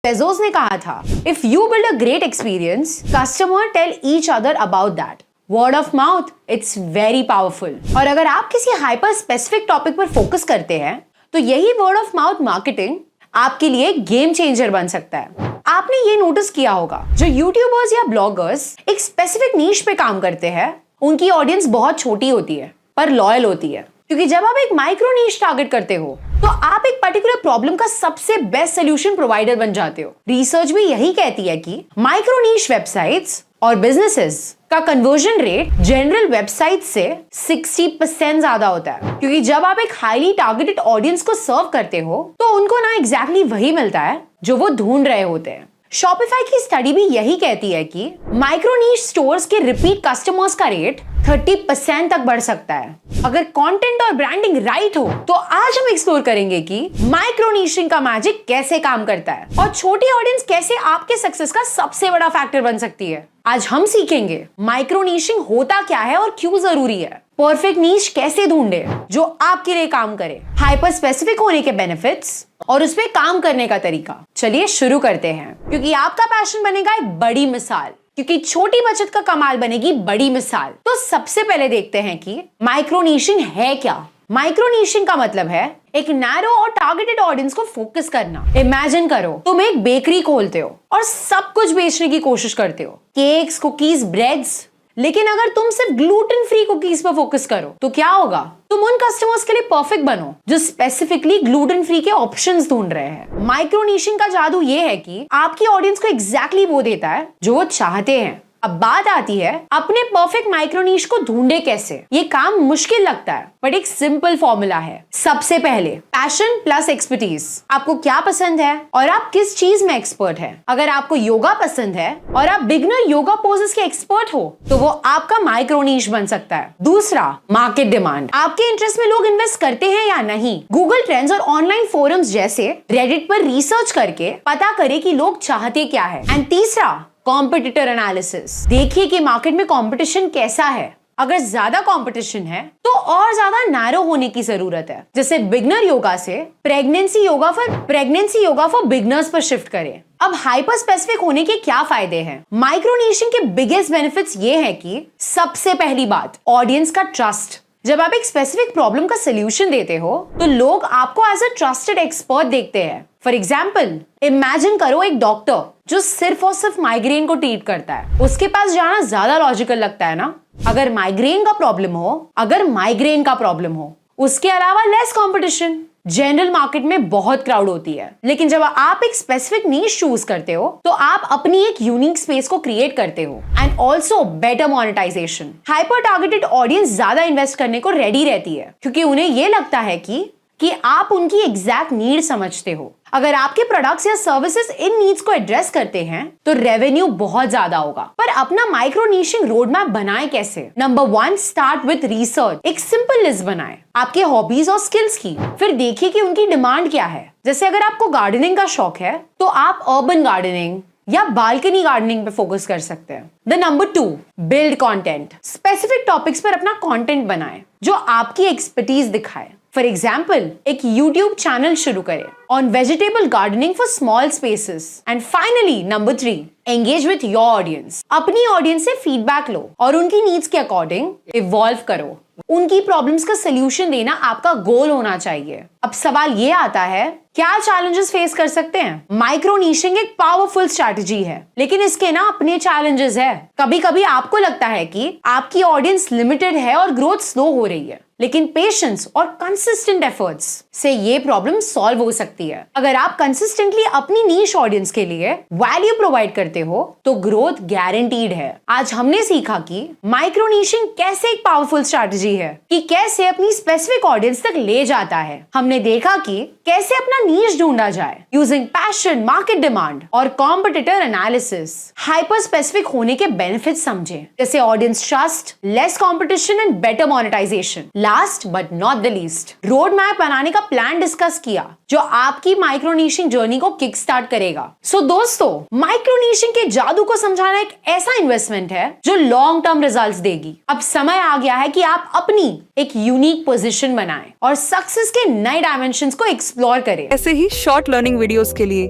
Bezos ने कहा था, if you build a great experience, customer tell each other about that. Word of mouth, it's very powerful. और अगर आप किसी हाइपर स्पेसिफिक टॉपिक पर फोकस करते हैं तो यही वर्ड ऑफ माउथ मार्केटिंग आपके लिए गेम चेंजर बन सकता है। आपने ये नोटिस किया होगा, जो यूट्यूबर्स या ब्लॉगर्स एक स्पेसिफिक नीश पे काम करते हैं, उनकी ऑडियंस बहुत छोटी होती है पर लॉयल होती है। क्योंकि जब आप एक माइक्रो नीश टारगेट करते हो तो आप एक पर्टिकुलर प्रॉब्लम का सबसे बेस्ट सोल्यूशन प्रोवाइडर बन जाते हो। रिसर्च भी यही कहती है कि माइक्रो नीश वेबसाइट्स और बिजनेसेस का कन्वर्जन रेट जनरल वेबसाइट से 60% ज्यादा होता है। क्योंकि जब आप एक हाईली टारगेटेड ऑडियंस को सर्व करते हो तो उनको ना एग्जैक्टली वही मिलता है जो वो ढूंढ रहे होते हैं। शॉपिफाई की स्टडी भी यही कहती है कि माइक्रो नीश स्टोर्स के रिपीट कस्टमर्स का रेट 30% तक बढ़ सकता है अगर कंटेंट और ब्रांडिंग राइट हो। तो आज हम एक्सप्लोर करेंगे कि माइक्रो नीशिंग का मैजिक कैसे काम करता है और छोटी ऑडियंस कैसे आपके सक्सेस का सबसे बड़ा फैक्टर बन सकती है। आज हम सीखेंगे माइक्रो नीशिंग होता क्या है और क्यों जरूरी है, परफेक्ट नीश कैसे ढूंढे जो आपके लिए काम करे, हाइपर स्पेसिफिक होने के बेनिफिट्स और उस पे काम करने का तरीका। चलिए शुरू करते हैं, क्योंकि आपका पैशन बनेगा एक बड़ी मिसाल, क्योंकि छोटी बचत का कमाल बनेगी बड़ी मिसाल। तो सबसे पहले देखते हैं कि माइक्रो नीशिंग है क्या। माइक्रो नीशिंग का मतलब है एक नैरो और टारगेटेड ऑडियंस को फोकस करना। इमेजिन करो तुम एक बेकरी खोलते हो और सब कुछ बेचने की कोशिश करते हो, केक्स, कुकीज, ब्रेड्स। लेकिन अगर तुम सिर्फ ग्लूटेन फ्री कुकीज पर फोकस करो तो क्या होगा? तुम उन कस्टमर्स के लिए परफेक्ट बनो जो स्पेसिफिकली ग्लूटेन फ्री के ऑप्शंस ढूंढ रहे हैं। माइक्रो नीशिंग का जादू ये है कि आपकी ऑडियंस को एग्जैक्टली वो देता है जो वो चाहते हैं। अब बात आती है अपने परफेक्ट माइक्रो नीश को ढूंढे कैसे। ये काम मुश्किल लगता है बट एक सिंपल फॉर्मूला है। सबसे पहले पैशन प्लस एक्सपर्टीज। आपको क्या पसंद है और आप किस चीज में एक्सपर्ट है। अगर आपको योगा पसंद है और आप बिगनर योगा पोजेस के एक्सपर्ट हो तो वो आपका माइक्रो नीश बन सकता है। दूसरा, मार्केट डिमांड। आपके इंटरेस्ट में लोग इन्वेस्ट करते हैं या नहीं। गूगल ट्रेंड्स और ऑनलाइन फोरम्स जैसे रेडिट पर रिसर्च करके पता करें कि लोग चाहते क्या है। एंड तीसरा, कॉम्पिटिटर एनालिसिस। देखिए कि मार्केट में कंपटीशन कैसा है। अगर ज्यादा कंपटीशन है तो और ज्यादा नैरो होने की जरूरत है। जैसे बिगनर योगा से प्रेगनेंसी योगा फॉर बिगनर्स पर शिफ्ट करें। अब हाइपर स्पेसिफिक होने के क्या फायदे हैं? माइक्रो नीशिंग के बिगेस्ट बेनिफिट्स ये है कि सबसे पहली बात, ऑडियंस का ट्रस्ट। जब आप एक स्पेसिफिक प्रॉब्लम का सोल्यूशन देते हो तो लोग आपको एज अ ट्रस्टेड एक्सपर्ट देखते हैं। फॉर एग्जाम्पल, इमेजिन करो एक डॉक्टर जो सिर्फ और सिर्फ माइग्रेन को ट्रीट करता है। उसके पास जाना ज्यादा लॉजिकल लगता है ना। अगर माइग्रेन का प्रॉब्लम हो, उसके अलावा लेस कंपटीशन। जनरल मार्केट में बहुत क्राउड होती है, लेकिन जब आप एक स्पेसिफिक नीश चूज करते हो तो आप अपनी एक यूनिक स्पेस को क्रिएट करते हो। And also better monetisation. Hyper targeted audience ज्यादा इन्वेस्ट करने को रेडी रहती है क्योंकि उन्हें ये लगता है कि आप उनकी एग्जैक्ट नीड समझते हो। अगर आपके प्रोडक्ट्स या सर्विसेज इन नीड्स को एड्रेस करते हैं तो रेवेन्यू बहुत ज्यादा होगा। पर अपना माइक्रो नीशिंग रोड मैप बनाए कैसे? Number 1, start with research. एक सिंपल लिस्ट बनाए आपके हॉबीज और स्किल्स की, फिर देखिए कि उनकी डिमांड क्या है। जैसे अगर आपको गार्डनिंग का शौक है तो आप अर्बन गार्डनिंग या बालकनी गार्डनिंग पे फोकस कर सकते हैं। The number 2, build content. Specific topics पर अपना कंटेंट बनाएं जो आपकी एक्सपर्टीज दिखाए। फॉर एग्जाम्पल, एक यूट्यूब चैनल शुरू करें on vegetable gardening for small spaces. And finally number 3, engage with your audience. अपनी ऑडियंस से फीडबैक लो और उनकी नीड्स के अकॉर्डिंग इवॉल्व करो। उनकी प्रॉब्लम्स का सोल्यूशन देना आपका गोल होना चाहिए। अब सवाल ये आता है, क्या चैलेंजेस फेस कर सकते हैं? माइक्रो नीशिंग एक पावरफुल स्ट्रैटेजी है, लेकिन इसके ना अपने चैलेंजेस है। कभी कभी आपको लगता है कि आपकी ऑडियंस लिमिटेड है और ग्रोथ स्लो हो रही है, लेकिन पेशेंस और कंसिस्टेंट एफर्ट्स से ये प्रॉब्लम सॉल्व हो सकती है। अगर आप कंसिस्टेंटली अपनी नीश ऑडियंस के लिए वैल्यू प्रोवाइड करते हो तो ग्रोथ गारंटीड है। आज हमने सीखा कि माइक्रो नीशिंग कैसे एक पावरफुल स्ट्रैटेजी है, कि कैसे अपनी स्पेसिफिक ऑडियंस तक ले जाता है। हमने देखा कि कैसे अपना नीश ढूंढा जाए यूजिंग पैशन, मार्केट डिमांड और कॉम्पिटिटर एनालिसिस। हाइपर स्पेसिफिक होने के बेनिफिट्स समझे, जैसे audience trust, less competition and better monetisation. Last but not the least, road map बनाने का प्लान डिस्कस किया जो आपकी माइक्रो नीशिंग जर्नी को किक स्टार्ट करेगा। सो दोस्तों, माइक्रो नीशिंग के जादू को समझाना एक ऐसा इन्वेस्टमेंट है जो लॉन्ग टर्म रिजल्ट्स देगी। अब समय आ गया है कि आप अपनी एक यूनिक पोजीशन बनाएं और सक्सेस के नए डायमेंशंस को एक्सप्लोर करें। ऐसे ही शॉर्ट लर्निंग वीडियोस के लिए